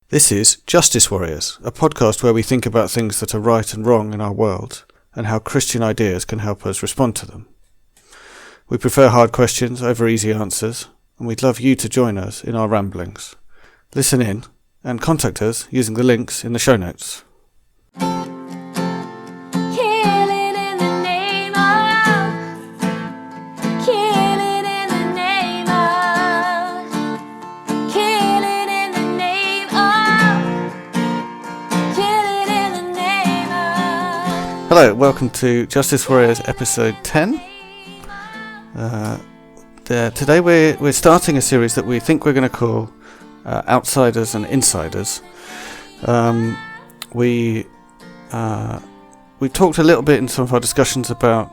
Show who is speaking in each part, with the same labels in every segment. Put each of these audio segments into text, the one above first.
Speaker 1: This is Justice Worriers, a podcast where we think about things that are right and wrong in our world and how Christian ideas can help us respond to them. We prefer hard questions over easy answers, and we'd love you to join us in our ramblings. Listen in and contact us using the links in the show notes. Hello, welcome to Justice Warriors episode 10. Today we're starting a series that we think we're going to call Outsiders and Insiders. We've talked a little bit in some of our discussions about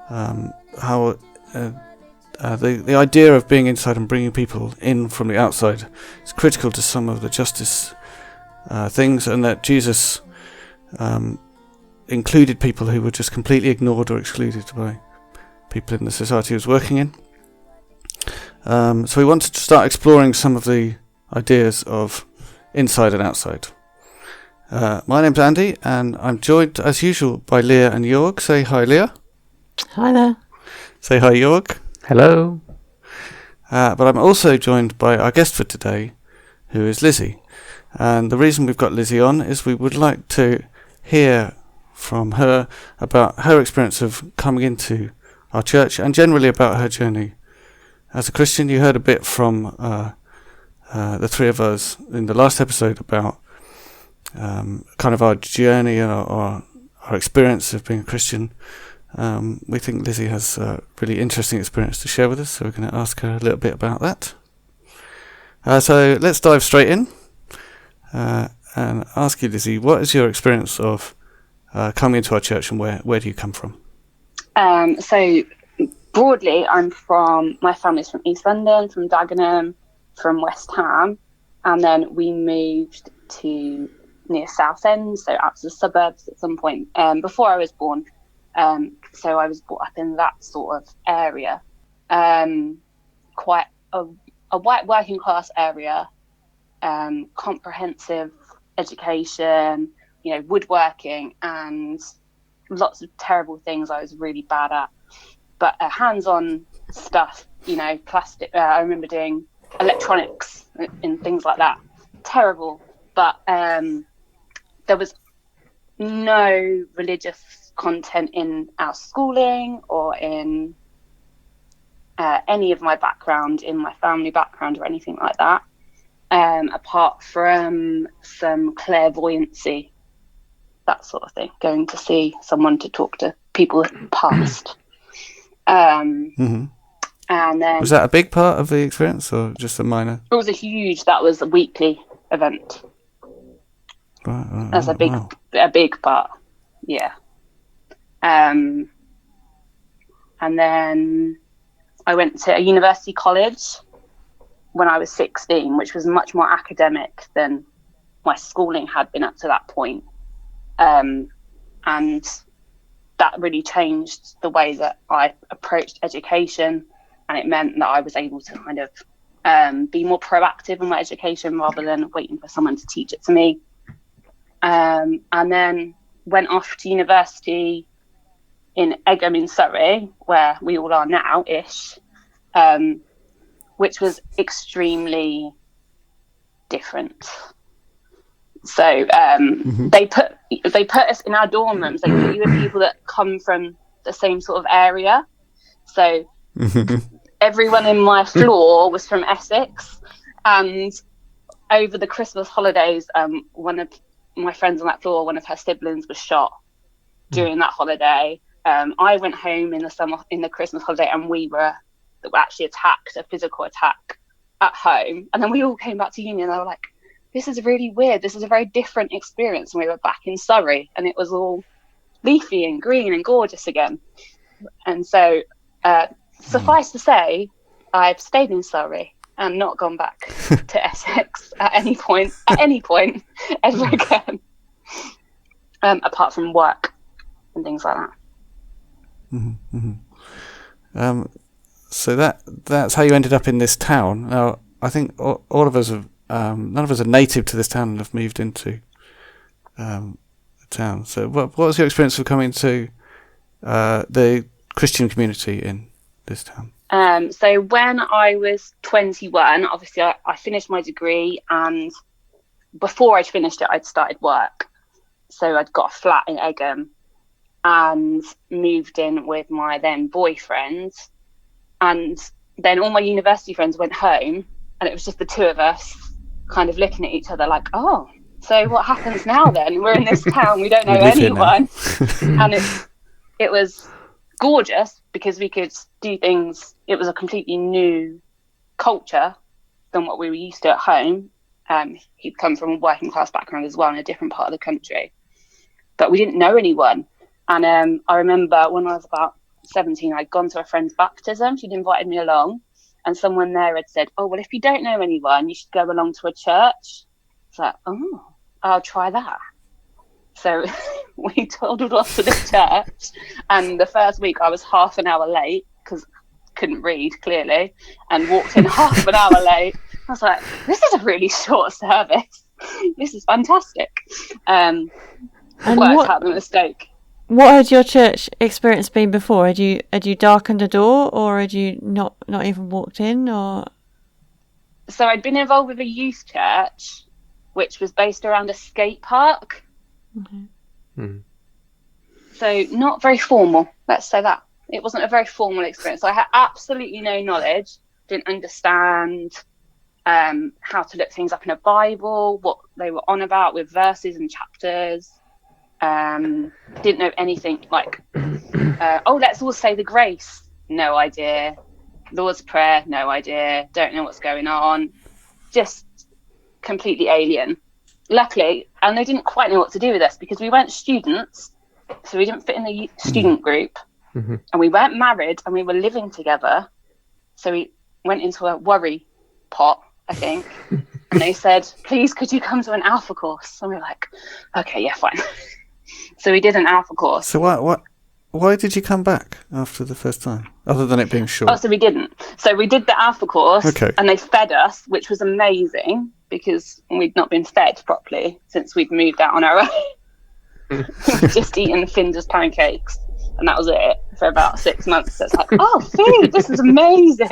Speaker 1: how the idea of being inside and bringing people in from the outside is critical to some of the justice things, and that Jesus included people who were just completely ignored or excluded by people in the society he was working in. So we wanted to start exploring some of the ideas of inside and outside. My name's Andy, and I'm joined as usual by Leah and Jörg. Say hi, Leah.
Speaker 2: Hi there.
Speaker 1: Say hi, Jörg.
Speaker 3: Hello.
Speaker 1: But I'm also joined by our guest for today, who is Lizi. And the reason we've got Lizi on is we would like to hear from her about her experience of coming into our church and generally about her journey as a Christian. You heard a bit from the three of us in the last episode about kind of our journey or our experience of being a Christian. We think Lizi has a really interesting experience to share with us, so we're going to ask her a little bit about that. So let's dive straight in and ask you, Lizi, what is your experience of coming into our church, and where do you come from?
Speaker 2: So broadly, my family's from East London, from Dagenham, from West Ham, and then we moved to near Southend, so out to the suburbs at some point before I was born. So I was brought up in that sort of area, quite a white working class area, comprehensive education, woodworking, and lots of terrible things I was really bad at. But hands-on stuff, plastic. I remember doing electronics and things like that. Terrible. But there was no religious content in our schooling or in any of my background, in my family background or anything like that, apart from some clairvoyancy, that sort of thing, going to see someone to talk to people past.
Speaker 1: Mm-hmm.
Speaker 2: And then,
Speaker 1: was that a big part of the experience or just a minor?
Speaker 2: That was a weekly event. That's a big part. Yeah. And then I went to a university college when I was 16, which was much more academic than my schooling had been up to that point. And that really changed the way that I approached education, and it meant that I was able to kind of be more proactive in my education rather than waiting for someone to teach it to me. And then went off to university in Egham in Surrey, where we all are now-ish, which was extremely different. So they put us in our dorm rooms. They put you with people that come from the same sort of area. So everyone in my floor was from Essex, and over the Christmas holidays, one of my friends on that floor, one of her siblings was shot during that holiday. I went home in the Christmas holiday, and we were actually attacked, a physical attack at home. And then we all came back to uni, and they were like, this is really weird. This is a very different experience. And we were back in Surrey, and it was all leafy and green and gorgeous again. And so suffice to say, I've stayed in Surrey and not gone back to Essex at any point ever again, apart from work and things like that.
Speaker 1: Mm-hmm, mm-hmm. So that's how you ended up in this town. Now, I think all of us have none of us are native to this town and have moved into the town. So what was your experience of coming to the Christian community in this town?
Speaker 2: So when I was 21, obviously I finished my degree, and before I'd finished it, I'd started work. So I'd got a flat in Egham and moved in with my then boyfriend. And then all my university friends went home, and it was just the two of us kind of looking at each other like, oh, so what happens now then? We're in this town, we don't know anyone. And it was gorgeous because we could do things. It was a completely new culture than what we were used to at home. He'd come from a working class background as well in a different part of the country, but we didn't know anyone. And I remember when I was about 17, I'd gone to a friend's baptism. She'd invited me along, and someone there had said, oh, well, if you don't know anyone, you should go along to a church. It's like, oh, I'll try that. So we toddled off to the church, and the first week I was half an hour late because couldn't read clearly, and walked in half an hour late. I was like, this is a really short service. This is fantastic. And worked out the mistake.
Speaker 3: What had your church experience been before? Had you darkened a door, or had you not even walked in? Or
Speaker 2: so I'd been involved with a youth church, which was based around a skate park.
Speaker 3: Mm-hmm.
Speaker 4: Mm.
Speaker 2: So not very formal. Let's say that it wasn't a very formal experience. So I had absolutely no knowledge. Didn't understand how to look things up in a Bible, what they were on about with verses and chapters. Didn't know anything like, let's all say the grace. No idea. Lord's Prayer. No idea. Don't know what's going on. Just completely alien. Luckily, and they didn't quite know what to do with us because we weren't students, so we didn't fit in the student group,
Speaker 4: Mm-hmm.
Speaker 2: and we weren't married, and we were living together. So we went into a worry pot, I think, and they said, please, could you come to an alpha course? And we were like, okay, yeah, fine. So we did an alpha course.
Speaker 1: So why did you come back after the first time, other than it being short?
Speaker 2: Oh, so we didn't. So we did the alpha course,
Speaker 1: Okay.
Speaker 2: And they fed us, which was amazing because we'd not been fed properly since we'd moved out on our own. We'd just eaten Finder's pancakes, and that was it for about 6 months. So it's like, oh, food, this is amazing.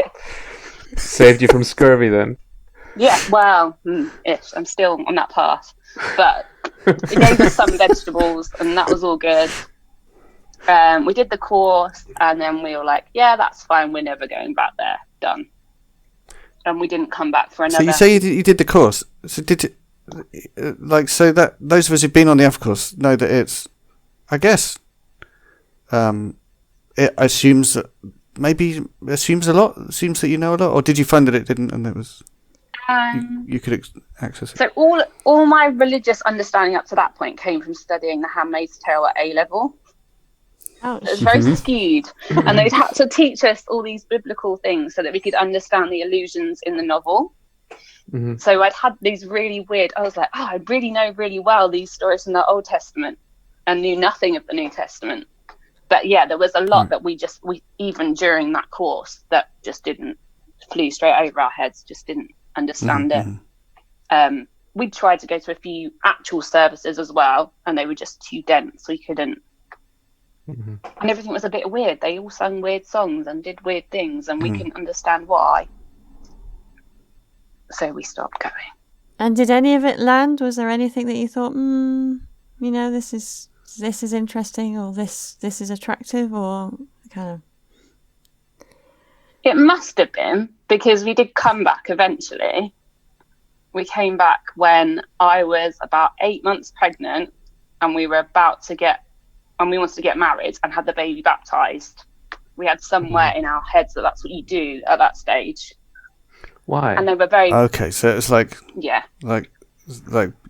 Speaker 4: Saved you from scurvy then.
Speaker 2: Yeah, well, ish. I'm still on that path. But it gave us some vegetables, and that was all good. We did the course, and then we were like, yeah, that's fine. We're never going back there. Done. And we didn't come back for another.
Speaker 1: So you say you did the course. So did it, so that those of us who've been on the Alpha course know that it's, I guess, it assumes that a lot. Assumes that you know a lot, or did you find that it didn't, and it was you could access it?
Speaker 2: So all my religious understanding up to that point came from studying The Handmaid's Tale at A level.
Speaker 3: ouch.
Speaker 2: It was very skewed, and they'd had to teach us all these biblical things so that we could understand the allusions in the novel.
Speaker 4: Mm-hmm.
Speaker 2: So I'd had these really weird, I was like, I really know really well these stories from the Old Testament and knew nothing of the New Testament. But yeah, there was a lot that we even during that course that just flew straight over our heads, just didn't understand it. We tried to go to a few actual services as well, and they were just too dense. We couldn't.
Speaker 4: Mm-hmm.
Speaker 2: And everything was a bit weird. They all sang weird songs and did weird things, and we couldn't understand why. So we stopped going.
Speaker 3: And did any of it land? Was there anything that you thought, this is interesting, or this is attractive, or kind of?
Speaker 2: It must have been, because we did come back eventually. We came back when I was about 8 months pregnant, and we were about to we wanted to get married and had the baby baptized. We had somewhere in our heads that that's what you do at that stage.
Speaker 4: Why?
Speaker 2: And they were very...
Speaker 1: Okay, so it's like...
Speaker 2: Yeah.
Speaker 1: Like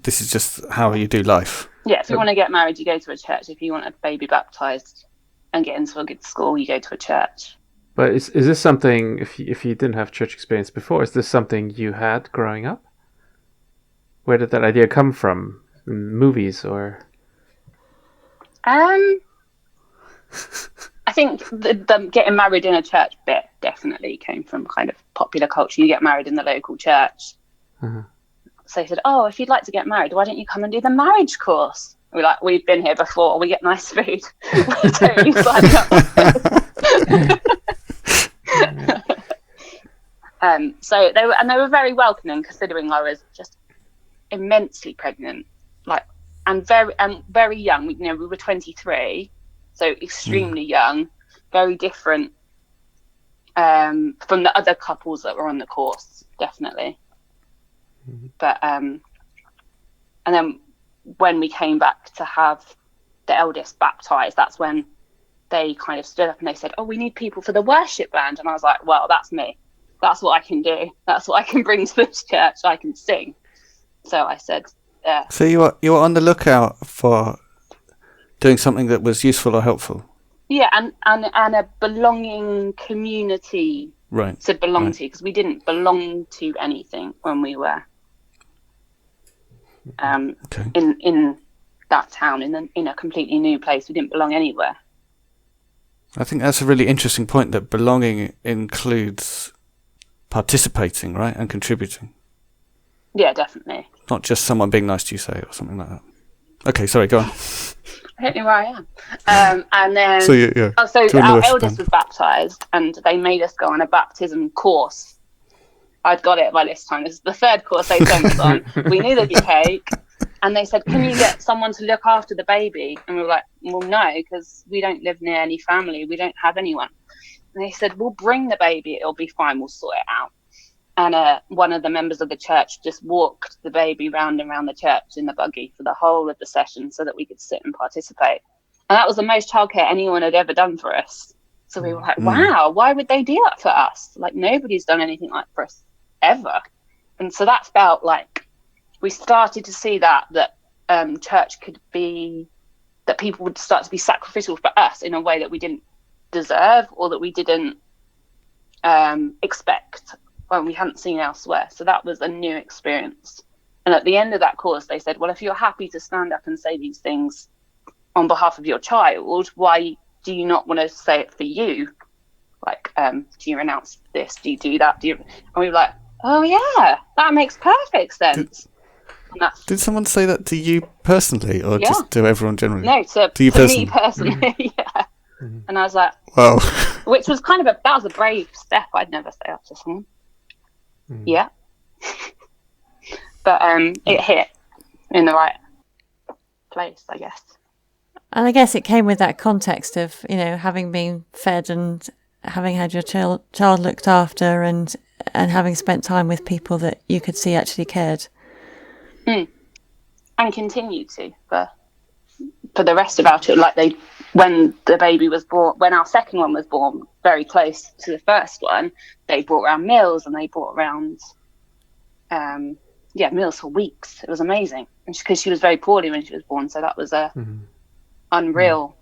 Speaker 1: this is just how you do life.
Speaker 2: Yeah, if you want to get married, you go to a church. If you want a baby baptized and get into a good school, you go to a church.
Speaker 4: But is this something, if you didn't have church experience before, is this something you had growing up? Where did that idea come from? In movies or...
Speaker 2: I think the getting married in a church bit definitely came from kind of popular culture. You get married in the local church.
Speaker 4: Uh-huh.
Speaker 2: So they said, oh, if you'd like to get married, why don't you come and do the marriage course? We're like, we've been here before. We get nice food. We're totally signing up for this. So they were very welcoming, considering I was just immensely pregnant, and very young. We were 23, so extremely young, very different from the other couples that were on the course, definitely. But and then when we came back to have the eldest baptized, that's when they kind of stood up and they said, oh, we need people for the worship band. And I was like, well, that's me. That's what I can do. That's what I can bring to this church. I can sing. So I said, yeah.
Speaker 1: So you were on the lookout for doing something that was useful or helpful?
Speaker 2: Yeah, and a belonging community to belong to, because we didn't belong to anything when we were in that town, in a completely new place. We didn't belong anywhere.
Speaker 1: I think that's a really interesting point, that belonging includes participating, right, and contributing.
Speaker 2: Yeah, definitely.
Speaker 1: Not just someone being nice to you, say, or something like that. Okay, sorry, go on.
Speaker 2: I don't know where I am. And then, so our eldest was baptised, and they made us go on a baptism course. I'd got it by this time. This is the third course they'd sent us on. We knew there'd be cake. And they said, can you get someone to look after the baby? And we were like, well, no, because we don't live near any family. We don't have anyone. And they said, we'll bring the baby. It'll be fine. We'll sort it out. And one of the members of the church just walked the baby round and round the church in the buggy for the whole of the session so that we could sit and participate. And that was the most childcare anyone had ever done for us. So we were like, wow, why would they do that for us? Like, nobody's done anything like for us ever. And so that felt like we started to see that church could be, that people would start to be sacrificial for us in a way that we didn't deserve, or that we didn't expect, when we hadn't seen elsewhere. So that was a new experience. And at the end of that course, they said, well, if you're happy to stand up and say these things on behalf of your child, why do you not want to say it for you? Like, do you renounce this? Do you do that? And we were like, oh yeah, that makes perfect sense.
Speaker 1: Did someone say that to you personally, or just to everyone generally?
Speaker 2: No, to
Speaker 1: you
Speaker 2: me personally. Yeah. And I was like,
Speaker 1: wow.
Speaker 2: Which was that was a brave step. I'd never say that to someone. Yeah. But it hit in the right place, I guess.
Speaker 3: And I guess it came with that context of, having been fed and having had your child looked after, and having spent time with people that you could see actually cared.
Speaker 2: And continue to for the rest of our children. Like, when the baby was born, when our second one was born, very close to the first one, they brought around meals, and they brought around meals for weeks. It was amazing, and because she was very poorly when she was born, so that was a unreal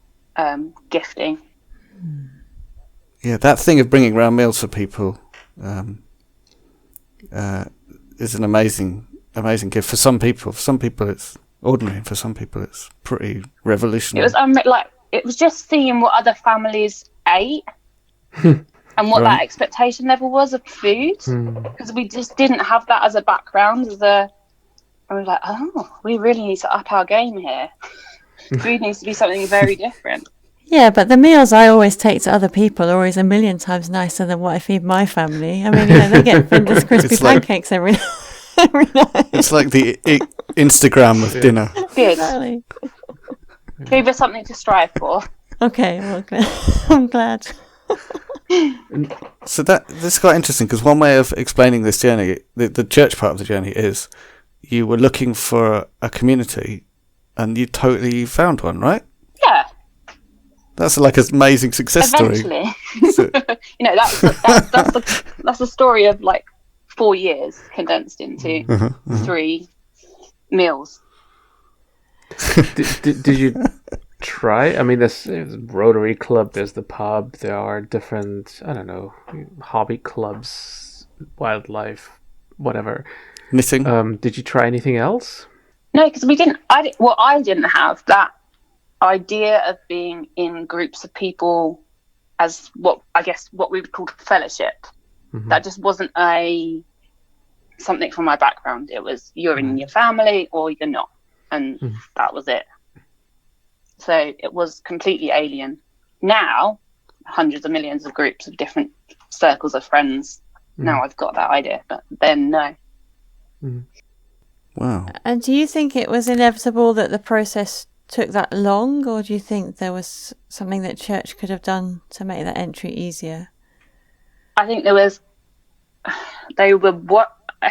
Speaker 2: gifting.
Speaker 1: Yeah, that thing of bringing around meals for people is an amazing gift for some people. For some people it's ordinary, and for some people it's pretty revolutionary.
Speaker 2: It was just seeing what other families ate and what that expectation level was of food, because we just didn't have that as a background. And we were like, oh, we really need to up our game here. Food needs to be something very different.
Speaker 3: Yeah, but the meals I always take to other people are always a million times nicer than what I feed my family. I mean, they get Finder's crispy pancakes every night.
Speaker 1: It's like the Instagram of dinner.
Speaker 2: Good.
Speaker 3: Exactly.
Speaker 2: Give us something to strive for.
Speaker 3: Okay, well, I'm glad.
Speaker 1: So this is quite interesting, because one way of explaining this journey, the church part of the journey, is you were looking for a community, and you totally found one, right?
Speaker 2: Yeah.
Speaker 1: That's like an amazing success story.
Speaker 2: Eventually. That's the story of like 4 years condensed into 3 meals.
Speaker 4: Did you try? I mean, there's Rotary Club, there's the pub, there are different, I don't know, hobby clubs, wildlife, whatever.
Speaker 1: Knitting.
Speaker 4: Did you try anything else?
Speaker 2: No, because I didn't have that idea of being in groups of people as what we would call fellowship. That just wasn't something from my background. It was you're in your family or you're not, and that was it. So it was completely alien. Now, hundreds of millions of groups of different circles of friends. Now I've got that idea, but then no.
Speaker 1: Wow.
Speaker 3: And do you think it was inevitable that the process took that long, or do you think there was something that church could have done to make that entry easier?
Speaker 2: I think I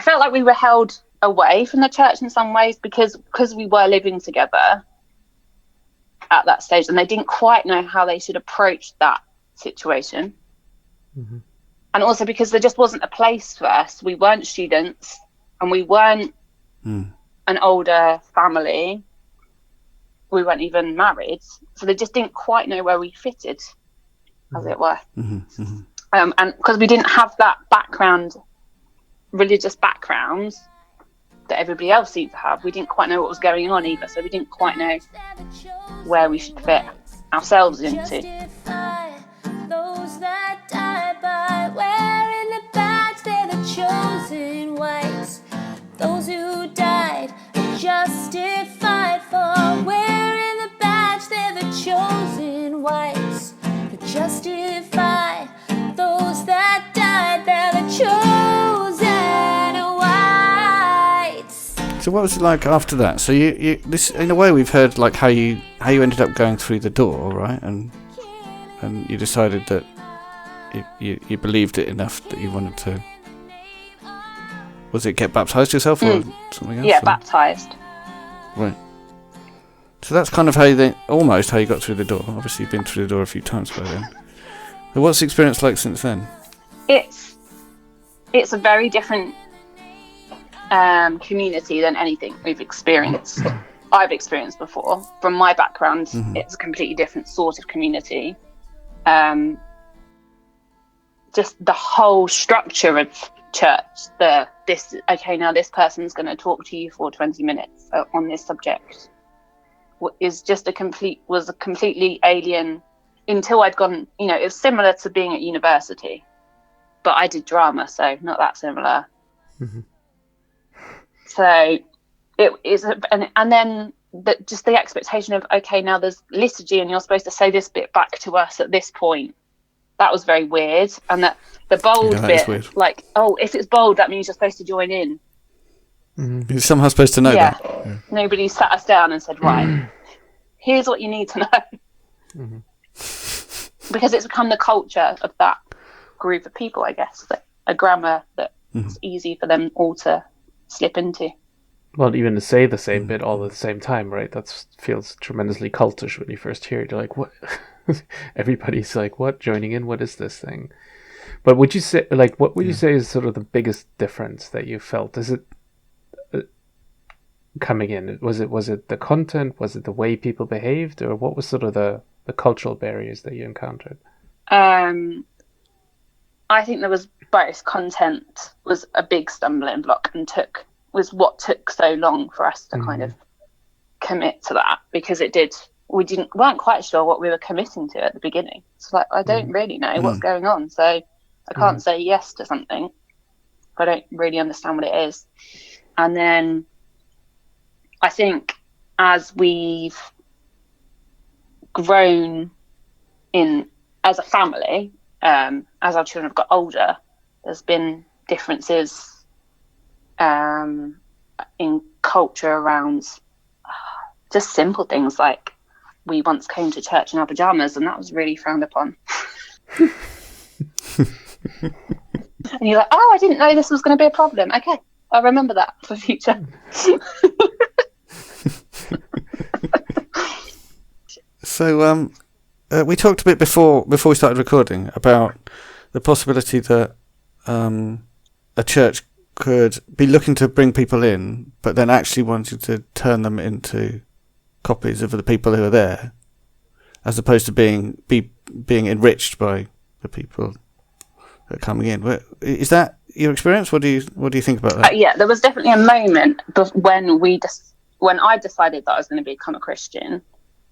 Speaker 2: felt like we were held away from the church in some ways because we were living together at that stage, and they didn't quite know how they should approach that situation. And also because there just wasn't a place for us. We weren't students, and we weren't an older family. We weren't even married, so they just didn't quite know where we fitted, as it were. And because we didn't have that background, religious background that everybody else seemed to have, we didn't quite know what was going on either. So we didn't quite know where we should fit ourselves into. Those that die by wearing the badge, they're the chosen ones. Those who died are justified for wearing the badge, they're the chosen ones. The justify those that died, they're the chosen whites.
Speaker 1: So what was it like after that? So you this, in a way, we've heard like how you ended up going through the door, right? And you decided that you believed it enough that you wanted to. Was it get baptized yourself or something else?
Speaker 2: Yeah, baptized.
Speaker 1: Right. So that's kind of how you got through the door. Obviously, you've been through the door a few times by then. So what's the experience like since then?
Speaker 2: It's a very different community than anything I've experienced before. From my background, it's a completely different sort of community. Just the whole structure of church, now this person's going to talk to you for 20 minutes on this subject, is just was a completely alien until I'd gone. It was similar to being at university, but I did drama, so not that similar. So it is, and then just the expectation of, okay, now there's liturgy and you're supposed to say this bit back to us at this point. That was very weird. And that the bold bit, like, oh, if it's bold, that means you're supposed to join in.
Speaker 1: You're somehow supposed to know that.
Speaker 2: Yeah. Nobody sat us down and said, right, here's what you need to know. Because it's become the culture of that group of people, I guess, that a grammar that's easy for them all to slip into.
Speaker 4: Well, even to say the same bit all at the same time, right? That feels tremendously cultish when you first hear it. You're like, what? Everybody's like, what? Joining in? What is this thing? But would you say, like, what would you say is sort of the biggest difference that you felt? Is it coming in? Was it the content? Was it the way people behaved? Or what was sort of the cultural barriers that you encountered?
Speaker 2: I think there was both. Content was a big stumbling block and was what took so long for us to kind of commit to that, because we weren't quite sure what we were committing to at the beginning. It's like, I don't really know what's going on, so I can't say yes to something if I don't really understand what it is. And then I think as we've grown as a family, as our children have got older, there's been differences in culture around just simple things, like we once came to church in our pajamas and that was really frowned upon. And you're like, oh, I didn't know this was going to be a problem. Okay, I'll remember that for future.
Speaker 1: So we talked a bit before we started recording about the possibility that a church could be looking to bring people in, but then actually wanting to turn them into copies of the people who are there, as opposed to being enriched by the people that are coming in. Is that your experience? What do you think about that?
Speaker 2: Yeah, there was definitely a moment when I decided that I was going to become a Christian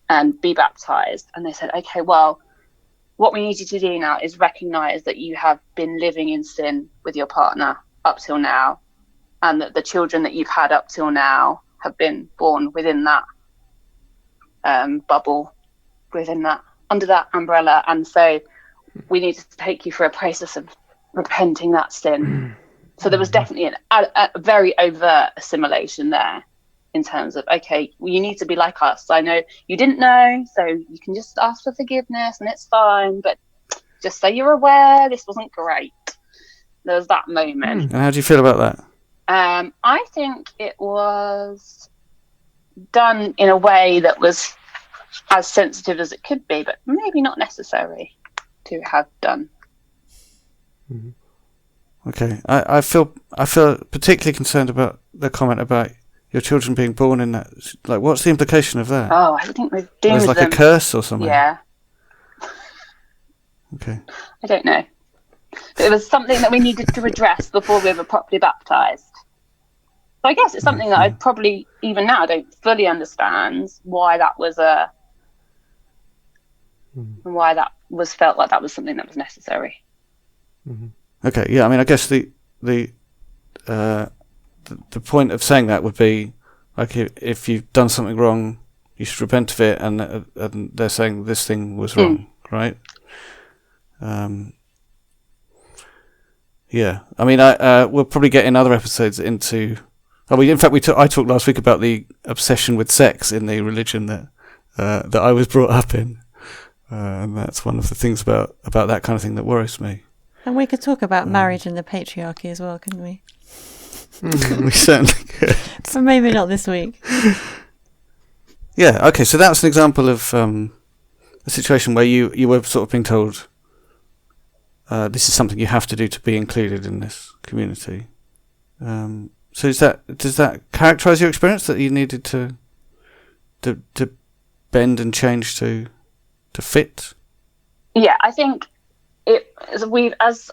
Speaker 2: and be baptized, and they said, okay, well, what we need you to do now is recognize that you have been living in sin with your partner up till now, and that the children that you've had up till now have been born within that bubble, within that, under that umbrella, and so we need to take you through a process of repenting that sin. So there was definitely a very overt assimilation there, in terms of, okay, well, you need to be like us. I know you didn't know, so you can just ask for forgiveness and it's fine, but just so you're aware, this wasn't great. There was that moment.
Speaker 1: And how do you feel about that?
Speaker 2: I think it was done in a way that was as sensitive as it could be, but maybe not necessary to have done.
Speaker 1: Okay, I feel particularly concerned about the comment about your children being born in that. Like, what's the implication of that?
Speaker 2: Oh, I think we've doomed
Speaker 1: There's like
Speaker 2: them.
Speaker 1: a curse or something.
Speaker 2: Yeah.
Speaker 1: Okay.
Speaker 2: I don't know. But it was something that we needed to address before we were properly baptised. So I guess it's something that I probably, even now, don't fully understand why that was why that was felt like that was something that was necessary.
Speaker 1: Okay, yeah. I mean, I guess the point of saying that would be, like, if you've done something wrong, you should repent of it, and they're saying this thing was wrong, right? Yeah. I mean, we'll probably get in other episodes into. I talked last week about the obsession with sex in the religion that I was brought up in, and that's one of the things about that kind of thing that worries me.
Speaker 3: And we could talk about marriage and the patriarchy as well, couldn't we?
Speaker 1: We certainly could.
Speaker 3: But maybe not this week.
Speaker 1: Yeah, okay, so that's an example of a situation where you were sort of being told this is something you have to do to be included in this community. So does that characterise your experience, that you needed to bend and change to fit?
Speaker 2: Yeah, I think as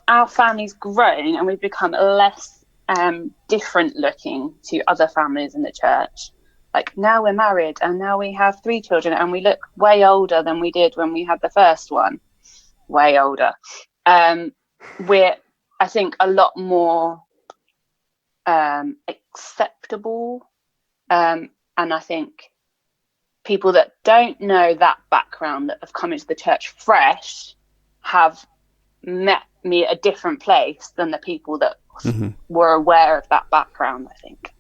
Speaker 2: our family's grown and we've become less different looking to other families in the church. Like, now we're married and now we have 3 children and we look way older than we did when we had the first one. Way older. We're, I think, a lot more acceptable. And I think people that don't know that background, that have come into the church fresh, have met me at a different place than the people that were aware of that background, I think.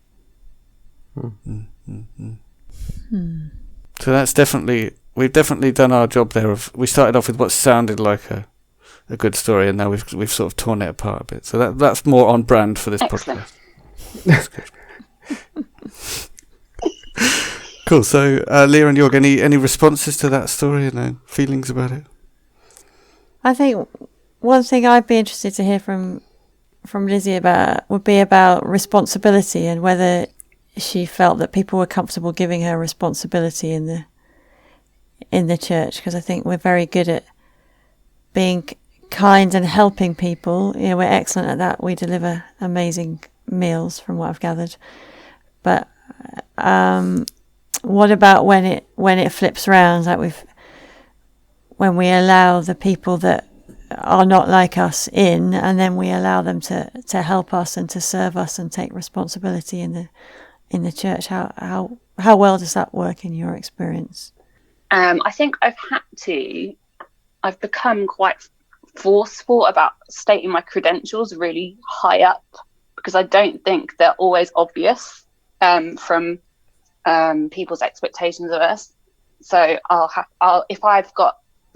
Speaker 1: So that's we've definitely done our job there. We started off with what sounded like a good story, and now we've sort of torn it apart a bit. So that's more on brand for this podcast. That's good. Cool. So, Leah and Jörg, any responses to that story and feelings about it?
Speaker 3: I think one thing I'd be interested to hear from Lizi about would be about responsibility, and whether she felt that people were comfortable giving her responsibility in the church, because I think we're very good at being kind and helping people. You know, we're excellent at that. We deliver amazing meals, from what I've gathered. But what about when it flips around, like when we allow the people that are not like us in, and then we allow them to help us and to serve us and take responsibility in the church? How well does that work in your experience?
Speaker 2: I think I've become quite forceful about stating my credentials really high up, because I don't think they're always obvious from people's expectations of us. So I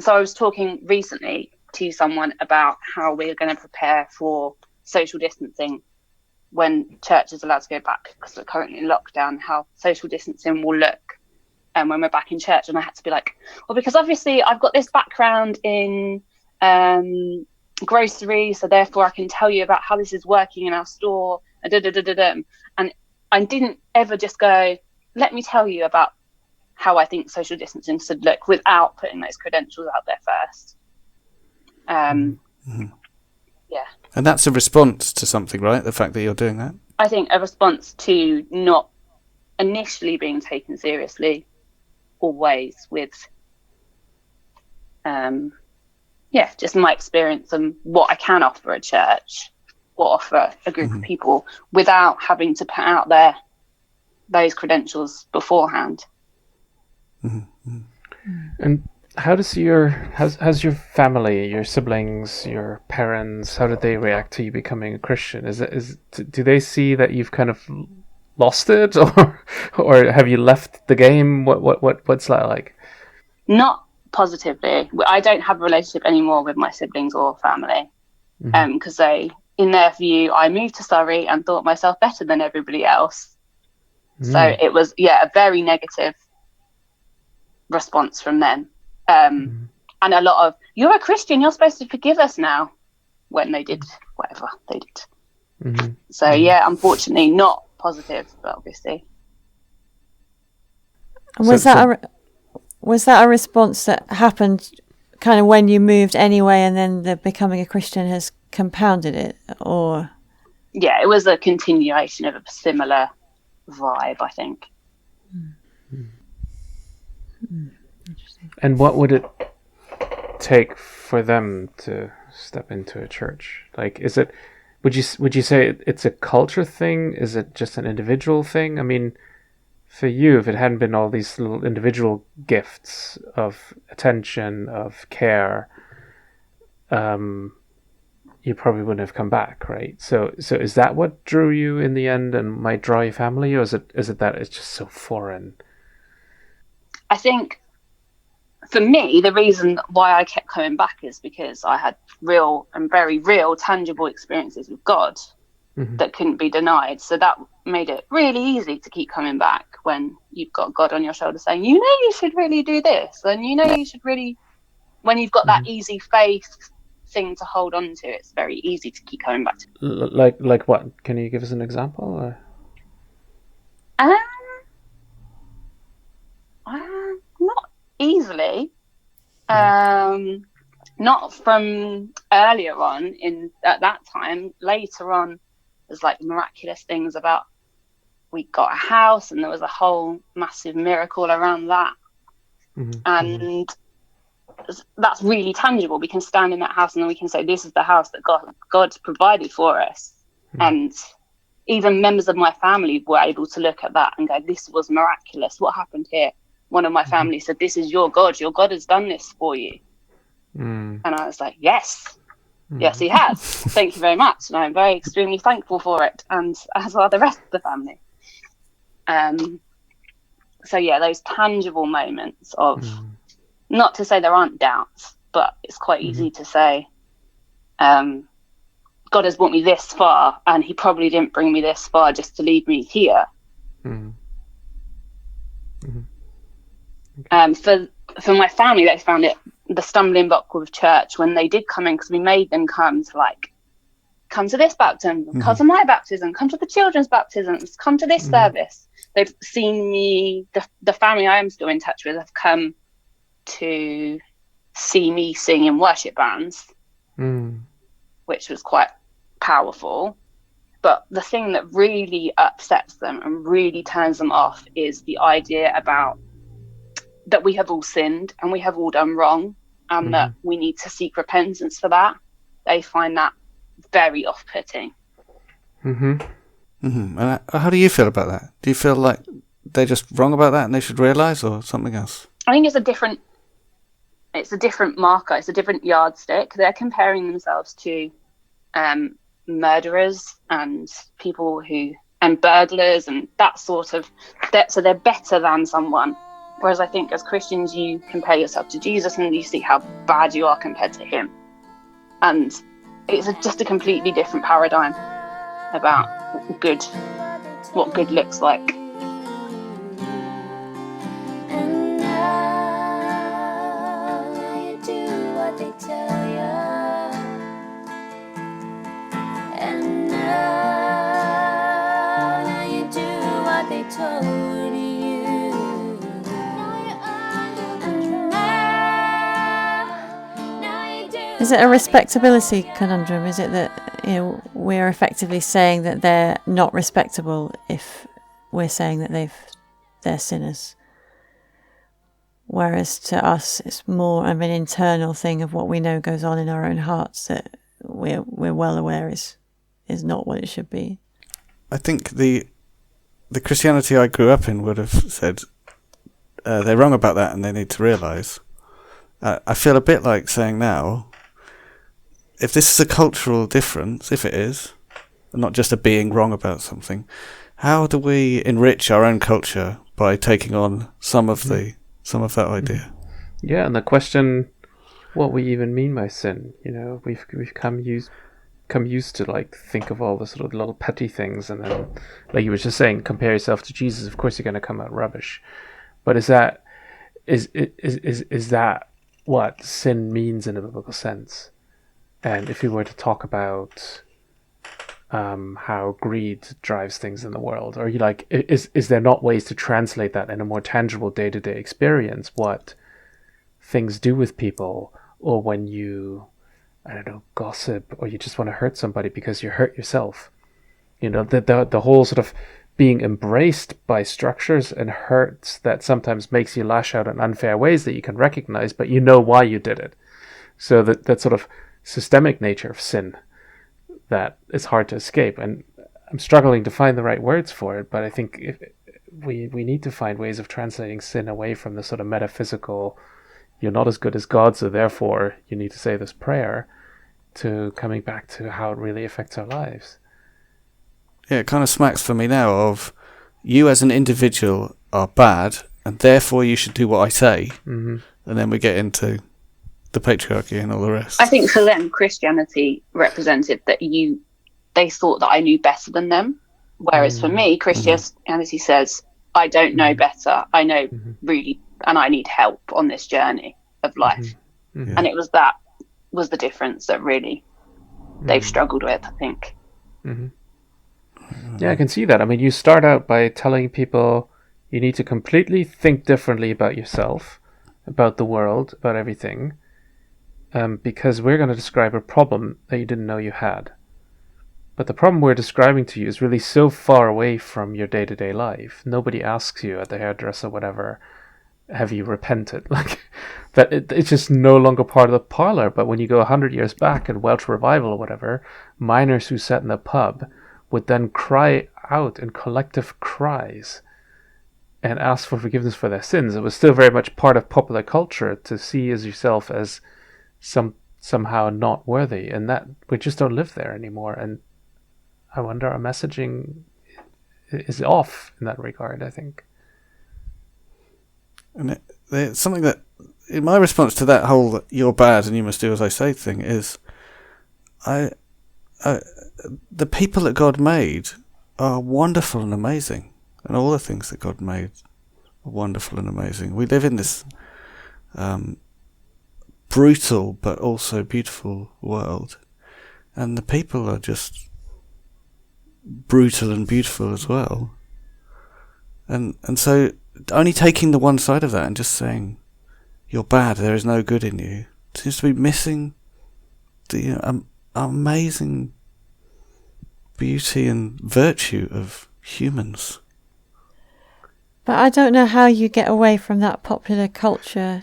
Speaker 2: was talking recently to someone about how we're going to prepare for social distancing when church is allowed to go back, because we're currently in lockdown, how social distancing will look when we're back in church. And I had to be like, well, because obviously I've got this background in grocery, so therefore I can tell you about how this is working in our store, and I didn't ever just go, let me tell you about how I think social distancing should look, without putting those credentials out there first. Yeah.
Speaker 1: And that's a response to something, right? The fact that you're doing that?
Speaker 2: I think a response to not initially being taken seriously, always, with just my experience and what I can offer a church, or for a group
Speaker 1: Mm-hmm.
Speaker 2: of people without having to put out those credentials beforehand.
Speaker 1: Mm-hmm.
Speaker 4: And how does how's your family, your siblings, your parents, how did they react to you becoming a Christian? Do they see that you've kind of lost it, or have you left the game? What's that like?
Speaker 2: Not positively. I don't have a relationship anymore with my siblings or family, because they, in their view, I moved to Surrey and thought myself better than everybody else. So it was, a very negative response from them. And a lot of, "You're a Christian, you're supposed to forgive us now," when they did whatever they did. So unfortunately not positive, but obviously.
Speaker 3: And was that a response that happened kind of when you moved anyway, and then the becoming a Christian has compounded it, or?
Speaker 2: Yeah, it was a continuation of a similar vibe, I think.
Speaker 3: Interesting.
Speaker 4: And what would it take for them to step into a church? Like, would you say it's a culture thing? Is it just an individual thing? I mean, for you, if it hadn't been all these little individual gifts of attention, of care, you probably wouldn't have come back, right? So is that what drew you in the end and might draw your family, or is it that it's just so foreign?
Speaker 2: I think for me, the reason why I kept coming back is because I had real and very real, tangible experiences with God that couldn't be denied. So that made it really easy to keep coming back when you've got God on your shoulder saying, you should really do this, and you should really, when you've got that easy faith thing to hold on to, it's very easy to keep coming back to.
Speaker 4: Like what? Can you give us an example? Or?
Speaker 2: Not easily. Not from earlier on at that time. Later on, there's like miraculous things about, we got a house and there was a whole massive miracle around that. And that's really tangible. We can stand in that house and then we can say, this is the house that God's provided for us. And even members of my family were able to look at that and go, this was miraculous. What happened here? One of my family said, this is your God has done this for you. And I was like, yes, he has. Thank you very much. And I'm very extremely thankful for it. And as are the rest of the family. So those tangible moments of, not to say there aren't doubts, but it's quite easy to say, God has brought me this far, and he probably didn't bring me this far just to leave me here. For my family, they found it the stumbling block with church when they did come in, because we made them come to this baptism, come to my baptism, come to the children's baptisms, come to this service. They've seen me, the family I am still in touch with have come to see me sing in worship bands, which was quite powerful. But the thing that really upsets them and really turns them off is the idea about that we have all sinned and we have all done wrong, and that we need to seek repentance for that. They find that very off-putting.
Speaker 1: And how do you feel about that? Do you feel like they're just wrong about that and they should realise, or something else?
Speaker 2: I think it's a different marker. It's a different yardstick. They're comparing themselves to murderers and people and burglars and that sort of, so they're better than someone. Whereas I think as Christians, you compare yourself to Jesus and you see how bad you are compared to him. And it's just a completely different paradigm about what good looks like.
Speaker 5: And now you do what they tell you. And now you do what they told you.
Speaker 3: Is it a respectability conundrum? Is it that we're effectively saying that they're not respectable if we're saying that they're sinners? Whereas to us, it's more of an internal thing of what we know goes on in our own hearts that we're well aware is is not what it should be.
Speaker 1: I think the Christianity I grew up in would have said they're wrong about that and they need to realise. I feel a bit like saying now, if this is a cultural difference, if it is, and not just a being wrong about something, how do we enrich our own culture by taking on some of that idea?
Speaker 4: Yeah, and the question, what we even mean by sin, we've come used to like think of all the sort of little petty things, and then, like you were just saying, compare yourself to Jesus. Of course, you're going to come out rubbish. But is that what sin means in a biblical sense? And if we were to talk about how greed drives things in the world, or is there not ways to translate that in a more tangible day-to-day experience, what things do with people, or when you, I don't know, gossip, or you just want to hurt somebody because you hurt yourself? The whole sort of being embraced by structures and hurts that sometimes makes you lash out in unfair ways that you can recognize, but you know why you did it. So that sort of systemic nature of sin that is hard to escape. And I'm struggling to find the right words for it, but I think we need to find ways of translating sin away from the sort of metaphysical, you're not as good as God, so therefore you need to say this prayer, to coming back to how it really affects our lives.
Speaker 1: Yeah, it kind of smacks for me now of you as an individual are bad, and therefore you should do what I say. Mm-hmm. And then we get into the patriarchy and all the rest.
Speaker 2: I think for them, Christianity represented that they thought that I knew better than them. Whereas for me, Christianity says, I don't know better. I know really, and I need help on this journey of life. Mm-hmm. And it was the difference that really they've struggled with, I think.
Speaker 4: Mm-hmm. Yeah, I can see that. I mean, you start out by telling people you need to completely think differently about yourself, about the world, about everything, because we're going to describe a problem that you didn't know you had. But the problem we're describing to you is really so far away from your day-to-day life. Nobody asks you at the hairdresser, whatever, have you repented? Like that, it's just no longer part of the parlor. But when you go 100 years back in Welsh revival or whatever, miners who sat in the pub would then cry out in collective cries and ask for forgiveness for their sins. It was still very much part of popular culture to see as yourself as somehow not worthy, and that we just don't live there anymore. And I wonder, our messaging is off in that regard, I think.
Speaker 1: And it's something that, in my response to that whole "you're bad and you must do as I say" thing, is the people that God made are wonderful and amazing, and all the things that God made are wonderful and amazing. We live in this brutal but also beautiful world, and the people are just brutal and beautiful as well. And so only taking the one side of that and just saying you're bad, there is no good in you, seems to be missing the amazing beauty and virtue of humans.
Speaker 3: But I don't know how you get away from that popular culture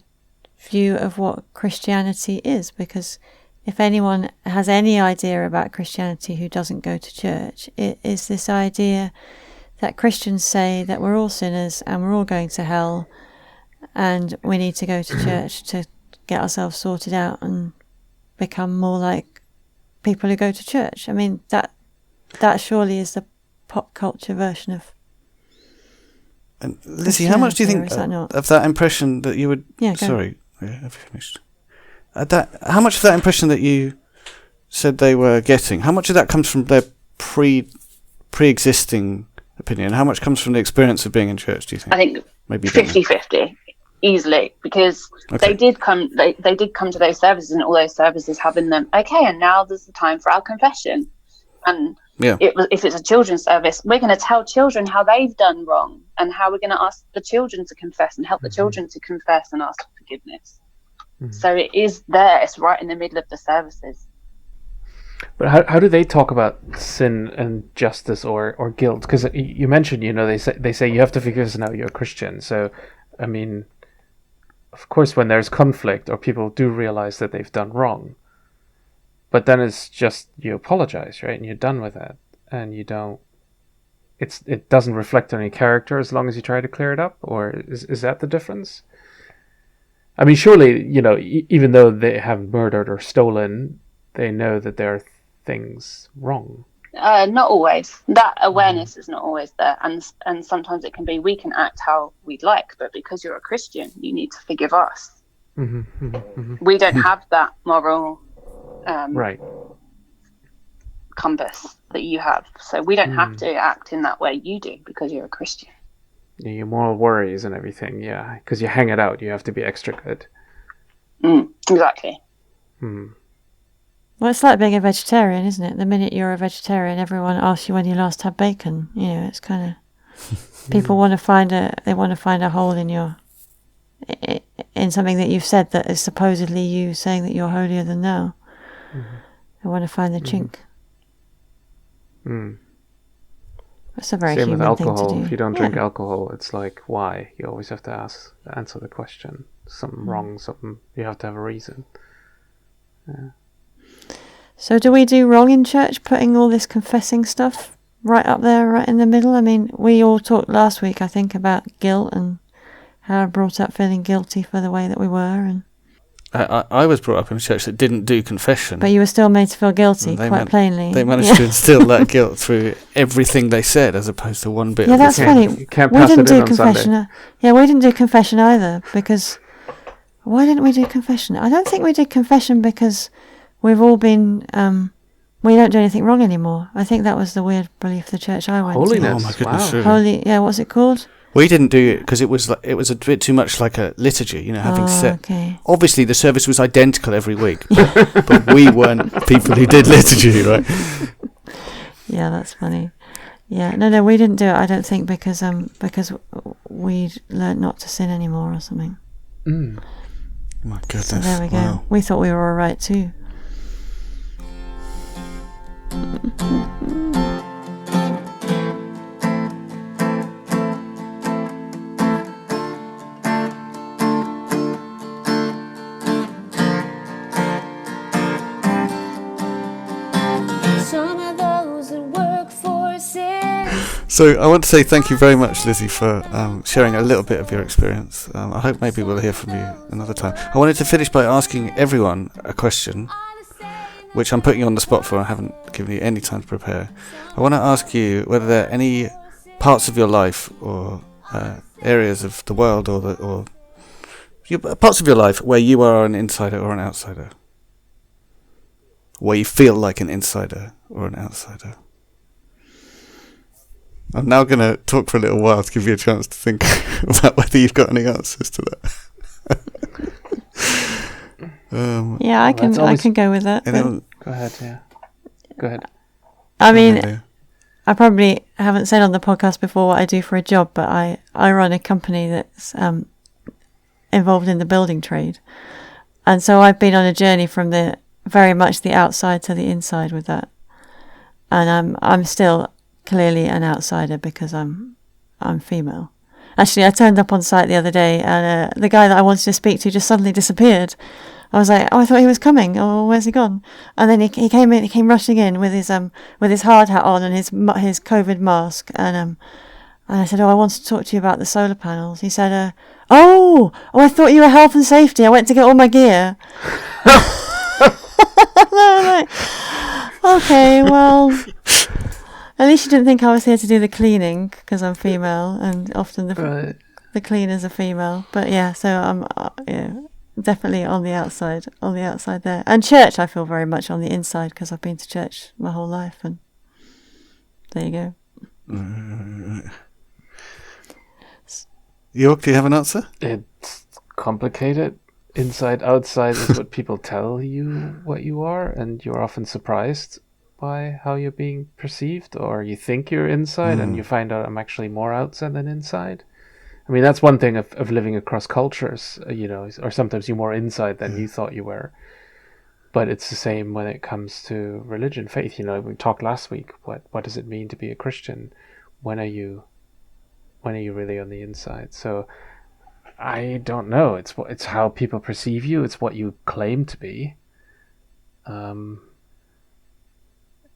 Speaker 3: view of what Christianity is, because if anyone has any idea about Christianity who doesn't go to church, it is this idea that Christians say that we're all sinners and we're all going to hell and we need to go to church to get ourselves sorted out and become more like people who go to church. I mean, that surely is the pop culture version of.
Speaker 1: And Lizzie, how much do you think of that impression that you would?
Speaker 3: Yeah,
Speaker 1: sorry, have you finished? How much of that impression that you said they were getting? How much of that comes from their pre-existing opinion? How much comes from the experience of being in church? Do you think?
Speaker 2: I think
Speaker 1: maybe
Speaker 2: 50-50 easily, because they did come to those services, and all those services have in them, okay, and now there's the time for our confession. And if it's a children's service, we're going to tell children how they've done wrong and how we're going to ask the children to confess and help the children to confess and ask for forgiveness. So it is there, it's right in the middle of the services.
Speaker 4: But how do they talk about sin and justice or guilt? Because you mentioned, they say you have to forgive us now, you're a Christian. So, I mean, of course, when there's conflict or people do realize that they've done wrong, But then it's just you apologize, right? And you're done with it. And you don't... It doesn't reflect on any character as long as you try to clear it up? Or is that the difference? I mean, surely, even though they have murdered or stolen, they know that there are things wrong.
Speaker 2: Not always. That awareness is not always there, and sometimes it can be we can act how we'd like, but because you're a Christian, you need to forgive us. We don't have that moral
Speaker 4: Right.
Speaker 2: compass that you have, so we don't have to act in that way you do because you're a Christian.
Speaker 4: Yeah, your moral worries and everything, yeah. Because you hang it out, you have to be extra good.
Speaker 2: Exactly.
Speaker 3: Well, it's like being a vegetarian, isn't it? The minute you're a vegetarian, everyone asks you when you last had bacon. It's kind of people want to find a hole in something that you've said that is supposedly you saying that you're holier than thou. They want to find the chink. That's a very
Speaker 4: Same with
Speaker 3: human thing
Speaker 4: alcohol.
Speaker 3: to do.
Speaker 4: If you don't drink alcohol, it's like, why? You always have to answer the question. Something wrong, something, you have to have a reason. Yeah.
Speaker 3: So do we do wrong in church, putting all this confessing stuff right up there, right in the middle? I mean, we all talked last week, I think, about guilt and how I brought up feeling guilty for the way that we were. And
Speaker 1: I was brought up in a church that didn't do confession.
Speaker 3: but you were still made to feel guilty, quite plainly.
Speaker 1: They managed to instill that guilt through everything they said, as opposed to one bit.
Speaker 3: Yeah,
Speaker 1: of
Speaker 3: that's
Speaker 1: the
Speaker 3: funny.
Speaker 4: You can't
Speaker 3: We
Speaker 4: pass
Speaker 3: didn't
Speaker 4: it in
Speaker 3: do
Speaker 4: on
Speaker 3: confession.
Speaker 4: Sunday.
Speaker 3: Yeah, we didn't do confession either because... Why didn't we do confession? I don't think we did confession because we've all been... we don't do anything wrong anymore. I think that was the weird belief of the church I went
Speaker 4: Holiness.
Speaker 1: Oh my goodness,
Speaker 4: Wow.
Speaker 1: really?
Speaker 3: to. What's it called?
Speaker 1: We didn't do it because it was a bit too much like a liturgy, having set.
Speaker 3: Okay.
Speaker 1: Obviously, the service was identical every week, but we weren't people who did liturgy, right?
Speaker 3: Yeah, that's funny. Yeah, no, we didn't do it. I don't think because we'd learnt not to sin anymore or something.
Speaker 1: My goodness.
Speaker 3: So there we go.
Speaker 1: Wow.
Speaker 3: We thought we were all right too.
Speaker 5: Some of those that work for sin.
Speaker 1: So I want to say thank you very much, Lizzie, for sharing a little bit of your experience. I hope maybe we'll hear from you another time. I wanted to finish by asking everyone a question, which I'm putting you on the spot for. I haven't given you any time to prepare. I want to ask you whether there are any parts of your life or areas of the world or parts of your life where you are an insider or an outsider. Where you feel like an insider or an outsider. I'm now going to talk for a little while to give you a chance to think about whether you've got any answers to that.
Speaker 3: Yeah, I can go with that.
Speaker 1: Anyone?
Speaker 4: Go ahead, yeah. Go ahead.
Speaker 3: I mean,
Speaker 1: Leah?
Speaker 3: I probably haven't said on the podcast before what I do for a job, but I run a company that's involved in the building trade. And so I've been on a journey from very much the outside to the inside with that. And I'm still clearly an outsider because I'm female. Actually, I turned up on site the other day and the guy that I wanted to speak to just suddenly disappeared. I was like, oh, I thought he was coming. Oh, where's he gone? And then he came rushing in with his hard hat on and his COVID mask. And I said, oh, I want to talk to you about the solar panels. He said, oh, I thought you were health and safety. I went to get all my gear. Like, okay, well, at least you didn't think I was here to do the cleaning because I'm female and often the cleaners are female. But yeah, so I'm definitely on the outside there. And church, I feel very much on the inside because I've been to church my whole life, and there you go.
Speaker 1: Jörg, do you have an answer?
Speaker 4: It's complicated. Inside, outside is what people tell you what you are, and you're often surprised by how you're being perceived, or you think you're inside and you find out I'm actually more outside than inside. I mean, that's one thing of living across cultures, or sometimes you're more inside than you thought you were. But it's the same when it comes to religion, faith. We talked last week. What does it mean to be a Christian? When are you really on the inside? So I don't know. It's how people perceive you. It's what you claim to be.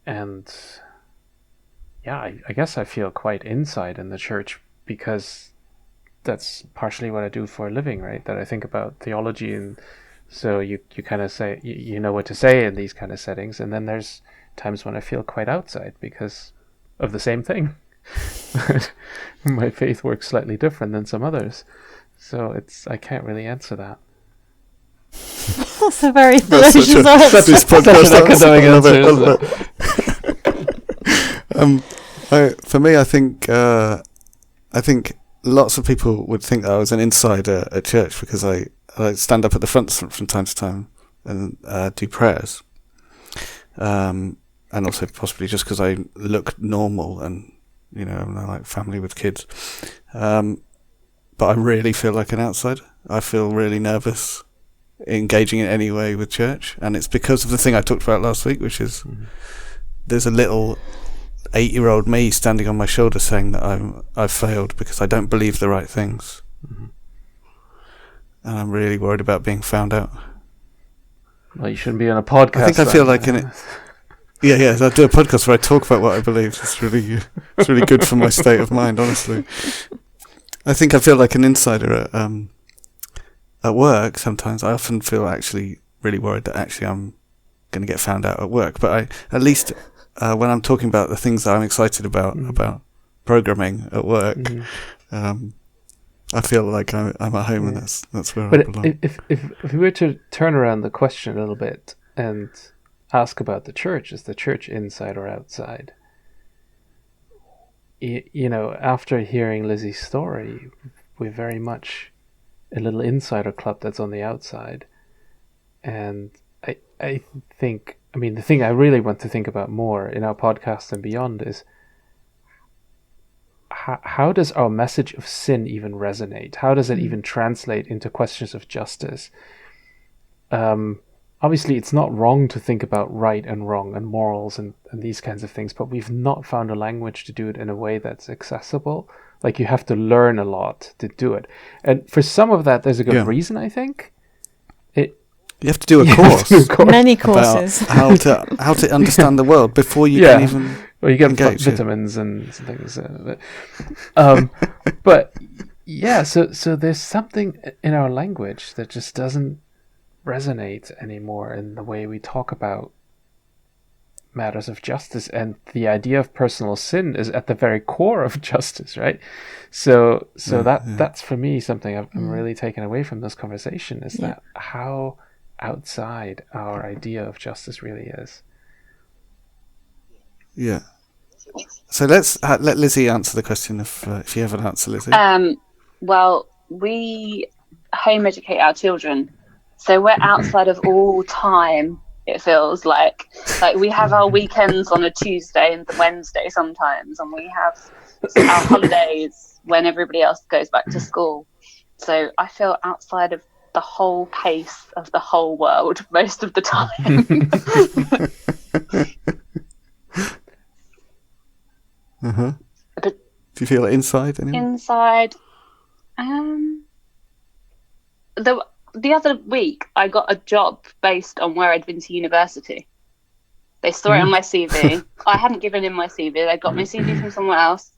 Speaker 4: And yeah, I guess I feel quite inside in the church because that's partially what I do for a living, right? That I think about theology, and so you kind of say, you know what to say in these kind of settings, and then there's times when I feel quite outside because of the same thing. My faith works slightly different than some others, so I can't really answer that.
Speaker 3: That's a very delicious answer.
Speaker 1: This podcast
Speaker 4: academic answer,
Speaker 1: for me, I think lots of people would think that I was an insider at church because I stand up at the front from time to time and do prayers, and also possibly just because I look normal and I'm like family with kids, but I really feel like an outsider. I feel really nervous engaging in any way with church, and it's because of the thing I talked about last week, which is there's a little 8-year-old me standing on my shoulder saying that I've failed because I don't believe the right things, and I'm really worried about being found out.
Speaker 4: Well, you shouldn't be on a podcast.
Speaker 1: I think I feel like in it. Yeah, I do a podcast where I talk about what I believe. It's really good for my state of mind, honestly. I think I feel like an insider at work sometimes. I often feel actually really worried that actually I'm going to get found out at work. But at least when I'm talking about the things that I'm excited about programming at work, I feel like I'm at home, and that's where I belong.
Speaker 4: If we were to turn around the question a little bit and ask about the church, is the church inside or outside? After hearing Lizzie's story, we're very much a little insider club that's on the outside. And I think, the thing I really want to think about more in our podcast and beyond is how does our message of sin even resonate? How does it even translate into questions of justice? Obviously, it's not wrong to think about right and wrong and morals and these kinds of things, but we've not found a language to do it in a way that's accessible. Like, you have to learn a lot to do it. And for some of that, there's a good reason, I think.
Speaker 1: You have to do a course.
Speaker 3: Many courses.
Speaker 1: How to understand the world before you can even
Speaker 4: Well, you get
Speaker 1: engage,
Speaker 4: vitamins and things. But yeah, so there's something in our language that just doesn't resonate anymore in the way we talk about matters of justice, and the idea of personal sin is at the very core of justice, right? So that's for me something I'm really taken away from this conversation, is that how outside our idea of justice really is.
Speaker 1: Yeah. So let's let Lizzie answer the question if you have an answer, Lizzie.
Speaker 2: Well, we home educate our children, so we're outside of all time. It feels like we have our weekends on a Tuesday and a Wednesday sometimes, and we have our holidays when everybody else goes back to school. So I feel outside of the whole pace of the whole world most of the time. But
Speaker 1: do you feel inside anyway?
Speaker 2: Inside, the other week I got a job based on where I'd been to university. They saw it on my CV. I hadn't given in my CV. They got my CV from someone else.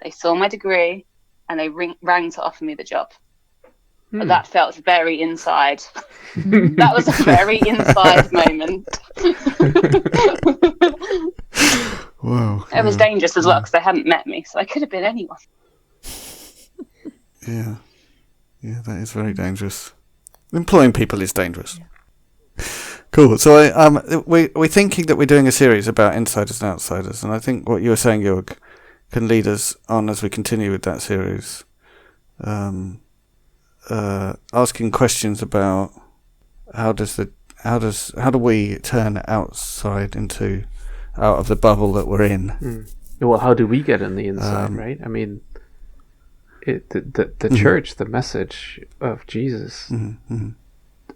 Speaker 2: They saw my degree, and they rang to offer me the job. But that felt very inside. That was a very inside moment.
Speaker 1: Wow.
Speaker 2: It was dangerous as well, because they hadn't met me, so I could have been anyone.
Speaker 1: Yeah, that is very dangerous. Employing people is dangerous. Cool. So we're thinking that we're doing a series about insiders and outsiders, and I think what you were saying, Jörg, can lead us on as we continue with that series. Asking questions about how do we turn outside into out of the bubble that we're in.
Speaker 4: Well, how do we get on the inside, right? I mean, the church, the message of Jesus,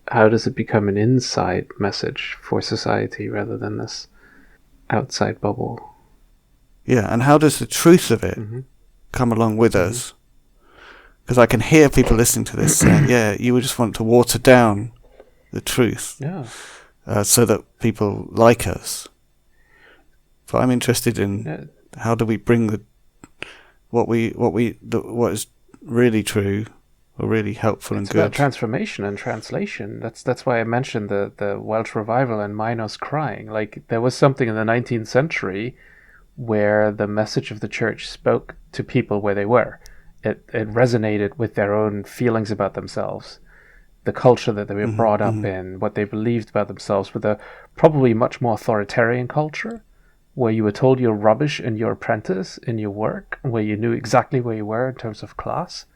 Speaker 4: how does it become an inside message for society rather than this outside bubble?
Speaker 1: Yeah, and how does the truth of it come along with us? Because I can hear people listening to this saying, you would just want to water down the truth so that people like us. But I'm interested in how do we bring what is really true or really helpful and
Speaker 4: It's
Speaker 1: good.
Speaker 4: about transformation and translation. That's why I mentioned the Welsh revival and Minos crying. Like, there was something in the 19th century where the message of the church spoke to people where they were. It resonated with their own feelings about themselves, the culture that they were brought up in, what they believed about themselves, with a probably much more authoritarian culture, where you were told you're rubbish in your apprentice, in your work, where you knew exactly where you were in terms of class.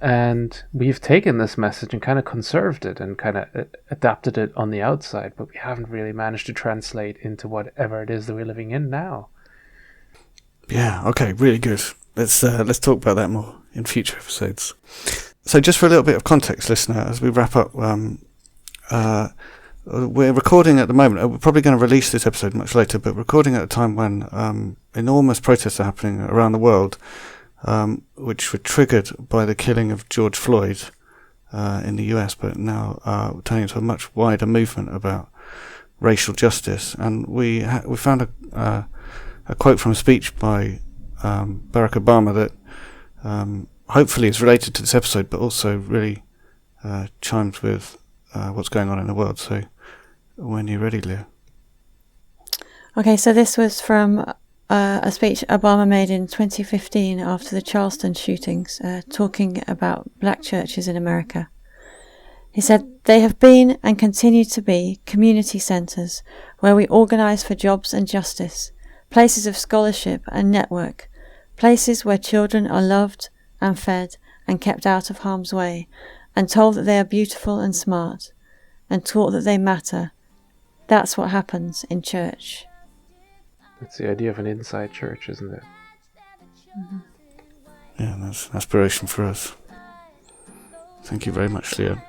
Speaker 4: And we've taken this message and kind of conserved it and kind of adapted it on the outside, but we haven't really managed to translate into whatever it is that we're living in now.
Speaker 1: Yeah, okay, really good. Let's talk about that more in future episodes. So just for a little bit of context, listener, as we wrap up, we're recording at the moment. We're probably going to release this episode much later, but recording at a time when enormous protests are happening around the world, which were triggered by the killing of George Floyd in the US, but now turning into a much wider movement about racial justice. And we found a quote from a speech by Barack Obama that hopefully is related to this episode, but also really chimes with what's going on in the world. So when you're ready, Leah.
Speaker 3: Okay, so this was from a speech Obama made in 2015 after the Charleston shootings, talking about black churches in America. He said, "They have been and continue to be community centres where we organise for jobs and justice, places of scholarship and network, places where children are loved and fed and kept out of harm's way, and told that they are beautiful and smart, and taught that they matter. That's what happens in church."
Speaker 4: That's the idea of an inside church, isn't it?
Speaker 3: Mm-hmm.
Speaker 1: Yeah, that's an aspiration for us. Thank you very much, Leah.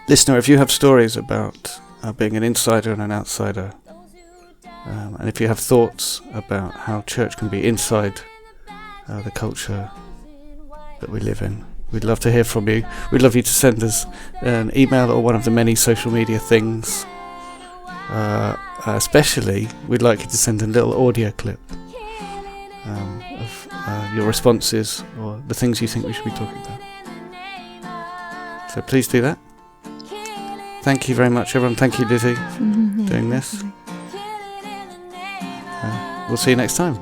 Speaker 1: Listener, if you have stories about being an insider and an outsider, and if you have thoughts about how church can be inside the culture that we live in, we'd love to hear from you. We'd love you to send us an email or one of the many social media things. Especially, we'd like you to send a little audio clip of your responses or the things you think we should be talking about. So please do that. Thank you very much, everyone. Thank you, Lizi, for doing this. We'll see you next time.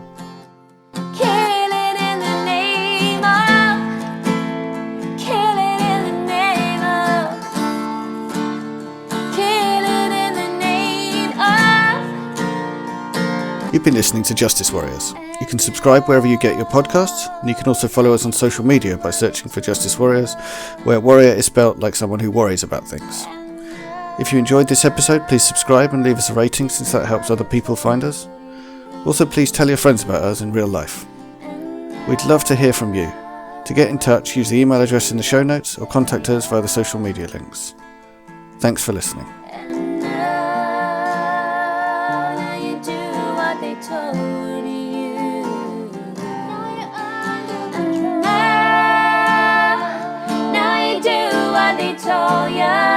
Speaker 1: You've been listening to Justice Warriors. You can subscribe wherever you get your podcasts, and you can also follow us on social media by searching for Justice Warriors, where warrior is spelt like someone who worries about things. If you enjoyed this episode, please subscribe and leave us a rating, since that helps other people find us. Also, please tell your friends about us in real life. We'd love to hear from you. To get in touch, use the email address in the show notes or contact us via the social media links. Thanks for listening.
Speaker 5: Told you.